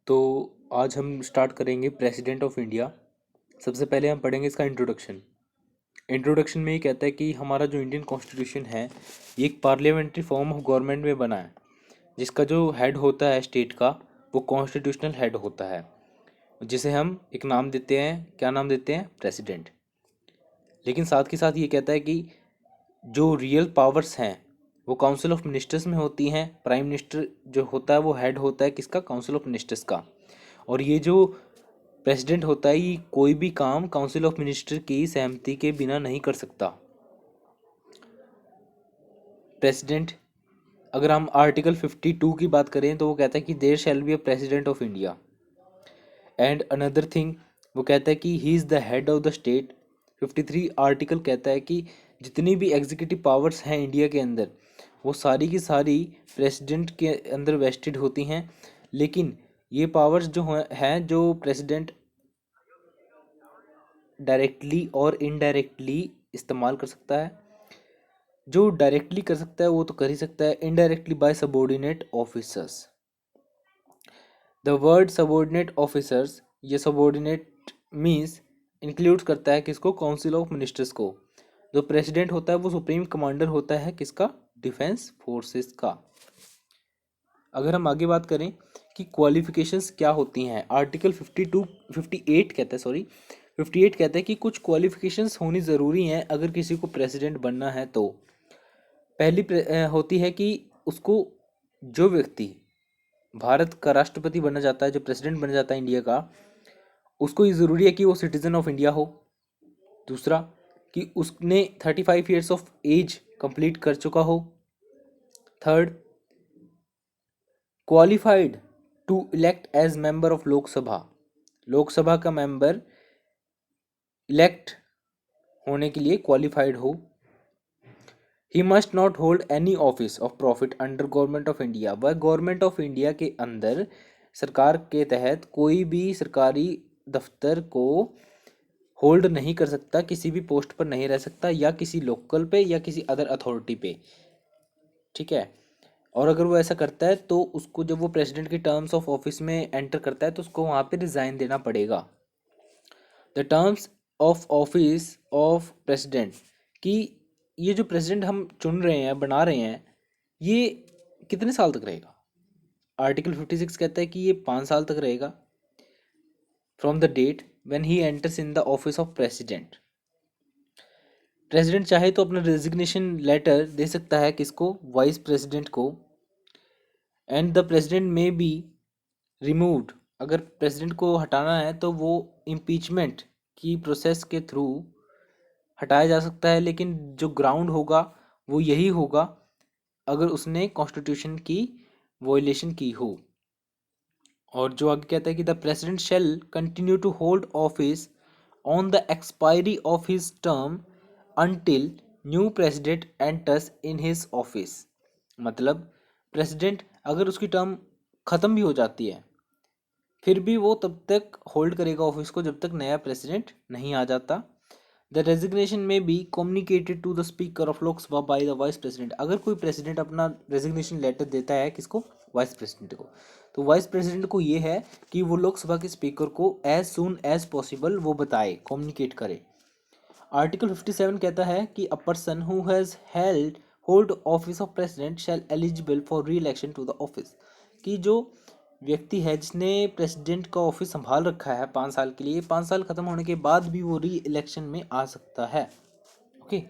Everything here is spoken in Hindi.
तो आज हम स्टार्ट करेंगे प्रेसिडेंट ऑफ इंडिया। सबसे पहले हम पढ़ेंगे इसका इंट्रोडक्शन। इंट्रोडक्शन में ये कहता है कि हमारा जो इंडियन कॉन्स्टिट्यूशन है ये एक पार्लियामेंट्री फॉर्म ऑफ गवर्नमेंट में बना है, जिसका जो हेड होता है स्टेट का वो कॉन्स्टिट्यूशनल हेड होता है, जिसे हम एक नाम देते हैं। क्या नाम देते हैं? प्रेसिडेंट। लेकिन साथ के साथ ये कहता है कि जो रियल पावर्स हैं वो काउंसिल ऑफ मिनिस्टर्स में होती हैं। प्राइम मिनिस्टर जो होता है वो हेड होता है किसका? काउंसिल ऑफ मिनिस्टर्स का। और ये जो प्रेसिडेंट होता है ये कोई भी काम काउंसिल ऑफ मिनिस्टर की सहमति के बिना नहीं कर सकता। प्रेसिडेंट, अगर हम आर्टिकल 52 की बात करें तो वो कहता है कि there shall be a president of India. And another thing, वो कहता है कि he is the head of the state. 53 article कहता है कि जितनी भी एग्जीक्यूटिव पावर्स हैं इंडिया के अंदर वो सारी की सारी प्रेसिडेंट के अंदर वेस्टेड होती हैं। लेकिन ये पावर्स जो हैं जो प्रेसिडेंट डायरेक्टली और इनडायरेक्टली इस्तेमाल कर सकता है। जो डायरेक्टली कर सकता है वो तो कर ही सकता है, indirectly bye subordinate officers. The word subordinate officers, ये सबॉर्डिनेट मीन्स इंक्लूड करता है किसको? काउंसिल ऑफ मिनिस्टर्स को। जो प्रेसिडेंट होता है वो सुप्रीम कमांडर होता है किसका? डिफेंस फोर्सेस का। अगर हम आगे बात करें कि क्वालिफिकेशंस क्या होती हैं, आर्टिकल 58 कहता है, 58 कहता है कि कुछ क्वालिफिकेशंस होनी ज़रूरी हैं अगर किसी को प्रेसिडेंट बनना है। तो पहली होती है कि उसको, जो व्यक्ति भारत का राष्ट्रपति बनना चाहता है, जो प्रेसिडेंट बनना चाहता है इंडिया का, उसको ये ज़रूरी है कि वो सिटीजन ऑफ इंडिया हो। दूसरा कि उसने 35 ईयर्स ऑफ एज कंप्लीट कर चुका हो। Third, qualified to elect as member of Lok Sabha, Lok Sabha का मेंबर इलेक्ट होने के लिए क्वालिफाइड हो। He must not hold any office of profit under government of India, वह गवर्नमेंट ऑफ इंडिया के अंदर सरकार के तहत कोई भी सरकारी दफ्तर को होल्ड नहीं कर सकता, किसी भी पोस्ट पर नहीं रह सकता, या किसी लोकल पे या किसी अदर अथॉरिटी पे। ठीक है। और अगर वो ऐसा करता है तो उसको, जब वो प्रेसिडेंट की टर्म्स ऑफ ऑफिस में एंटर करता है तो उसको वहाँ पे रिजाइन देना पड़ेगा। The terms of office of president, कि ये जो प्रेसिडेंट हम चुन रहे हैं, बना रहे हैं, ये कितने साल तक रहेगा? आर्टिकल 56 कहता है कि ये 5 साल तक रहेगा from the date when he enters in the office of president. President चाहे तो अपना रेजिग्नेशन लेटर दे सकता है किसको? वाइस प्रेसिडेंट को। And the president may be removed, अगर प्रेसिडेंट को हटाना है तो वो इम्पीचमेंट की प्रोसेस के थ्रू हटाया जा सकता है। लेकिन जो ग्राउंड होगा वो यही होगा अगर उसने कॉन्स्टिट्यूशन की वॉयलेशन की हो। और जो आगे कहता है कि the president shall continue to hold office on the expiry of his term until new president enters in his office. मतलब प्रेसिडेंट अगर उसकी टर्म ख़त्म भी हो जाती है फिर भी वो तब तक होल्ड करेगा ऑफिस को जब तक नया प्रेसिडेंट नहीं आ जाता। The resignation may be communicated to the speaker of Lok Sabha by the vice president, अगर कोई प्रेसिडेंट अपना रेजिग्नेशन लेटर देता है किसको? वाइस प्रेसिडेंट को, तो वाइस प्रेसिडेंट को ये है कि वो लोकसभा के स्पीकर को एज सून एज पॉसिबल वो बताए, कम्युनिकेट करे। आर्टिकल 57 कहता है कि a person who has held hold office of president shall eligible for re election to the office, कि जो व्यक्ति है जिसने प्रेसिडेंट का ऑफिस संभाल रखा है 5 साल के लिए, 5 साल खत्म होने के बाद भी वो री इलेक्शन में आ सकता है। ओके।